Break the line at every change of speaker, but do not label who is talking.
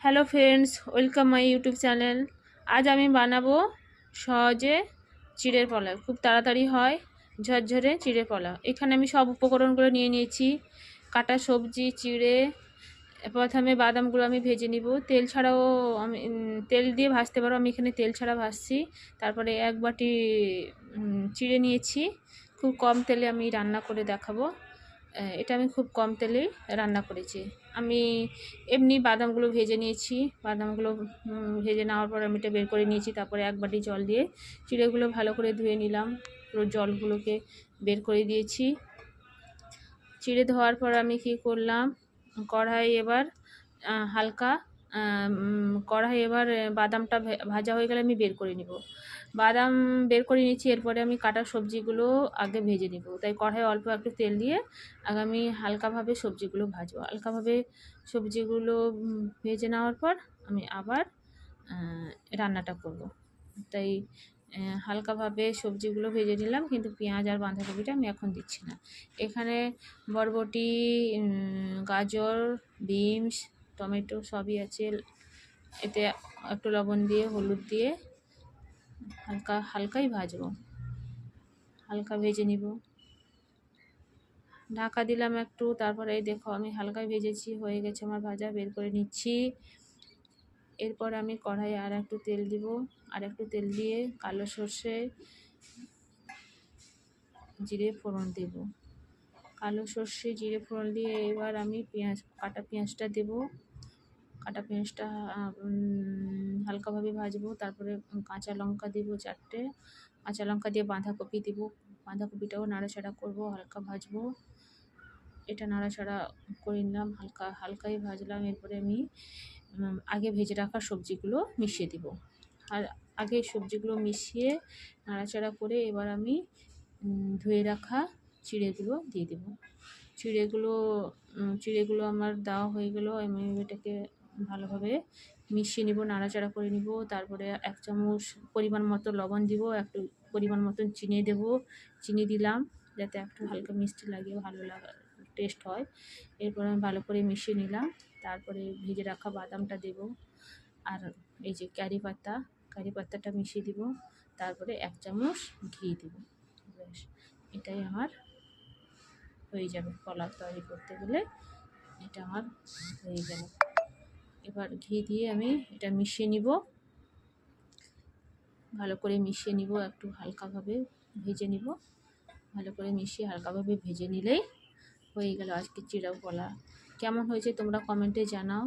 Hello friends, welcome my YouTube channel. আজ আমি বানাবো সহজে চিড়ের পোলাও। খুব তাড়াতাড়ি হয়, ঝরঝরে চিড়ের পোলাও। এখানে আমি সব উপকরণগুলো নিয়ে নিয়েছি। কাটা সবজি, চিড়ে। প্রথমে বাদামগুলো আমি ভেজে নিব। তেল ছাড়াও আমি তেল দিয়ে ভাজতে পারো, আমি এখানে তেল ছাড়া ভাজছি। তারপরে এক বাটি চিড়ে নিয়েছি। খুব কম তেলে আমি রান্না করে দেখাবো। এটা আমি খুব কম তেলেই রান্না করেছি। আমি এমনি বাদামগুলো ভেজে নিয়েছি। বাদামগুলো ভেজে নেওয়ার পর আমি এটা বের করে নিয়েছি। তারপরে এক বাটি জল দিয়ে চিড়েগুলো ভালো করে ধুয়ে নিলাম। পুরো জলগুলোকে বের করে দিয়েছি। চিড়ে ধোয়ার পর আমি কি করলাম, কড়াই এবার হালকা কড়াই এবার বাদামটা ভাজা হয়ে গেলে আমি বের করে নিব। বাদাম বের করে নিচ্ছি। এরপরে আমি কাটা সবজিগুলো আগে ভেজে নিব। তাই কড়াই অল্প একটু তেল দিয়ে আগে আমি হালকাভাবে সবজিগুলো ভাজবো। হালকাভাবে সবজিগুলো ভেজে নেওয়ার পর আমি আবার রান্নাটা করব। তাই হালকাভাবে সবজিগুলো ভেজে নিলাম, কিন্তু পেঁয়াজ আর বাঁধাকপিটা আমি এখন দিচ্ছি না। এখানে বরবটি, গাজর, বিনস, টমেটো সবই আছে। এতে একটু লবণ দিয়ে, হলুদ দিয়ে হালকাই ভাজবো। হালকা ভেজে নিব। ঢাকা দিলাম একটু। তারপরে এই দেখো আমি হালকাই ভেজেছি, হয়ে গেছে আমার ভাজা। বের করে নিচ্ছি। এরপর আমি কড়াইয়ে আর একটু তেল দিব। আর একটু তেল দিয়ে কালো সর্ষে, জিরে ফোড়ন দেব। কালো সর্ষে, জিরে ফোড়ন দিয়ে এবার আমি কাটা পেঁয়াজটা দেব। কাটা পেঁয়াজটা হালকাভাবে ভাজবো। তারপরে কাঁচা লঙ্কা দেব 4টে। কাঁচা লঙ্কা দিয়ে বাঁধাকপি দেব। বাঁধাকপিটাও নাড়াচাড়া করব, হালকা ভাজবো। এটা নাড়াচাড়া করে নিলাম, হালকাই ভাজলাম। এরপরে আমি আগে ভেজে রাখা সবজিগুলো মিশিয়ে দিব। আর আগে সবজিগুলো মিশিয়ে নাড়াচাড়া করে এবার আমি ধুয়ে রাখা চিড়েগুলো দিয়ে দেব। চিড়েগুলো আমার দেওয়া হয়ে গেল। আমি এটাকে ভালোভাবে মিশিয়ে নিব, নাড়াচাড়া করে নিব। তারপরে 1 চামচ পরিমাণ মতো লবণ দিব, একটু পরিমাণ মতন চিনি দেব। চিনি দিলাম যাতে একটু হালকা মিষ্টি লাগে, ভালো টেস্ট হয়। এরপর আমি ভালো করে মিশিয়ে নিলাম। তারপরে ভেজে রাখা বাদামটা দেব। আর এই যে কারি পাতাটা মিশিয়ে দিব। তারপরে 1 চামচ ঘি দেব। ব্যাস, এটাই আমার হয়ে যাবে। পোলাও তৈরি করতে গেলে এটা আমার হয়ে গেল। এবার ঘি দিয়ে আমি এটা মিশিয়ে নিব, ভালো করে মিশিয়ে নিব। একটু হালকাভাবে ভেজে নিব। ভালো করে মিশিয়ে হালকাভাবে ভেজে নিলেই হয়ে গেল আজকে চিড়া পোলাও। কেমন হয়েছে তোমরা কমেন্টে জানাও।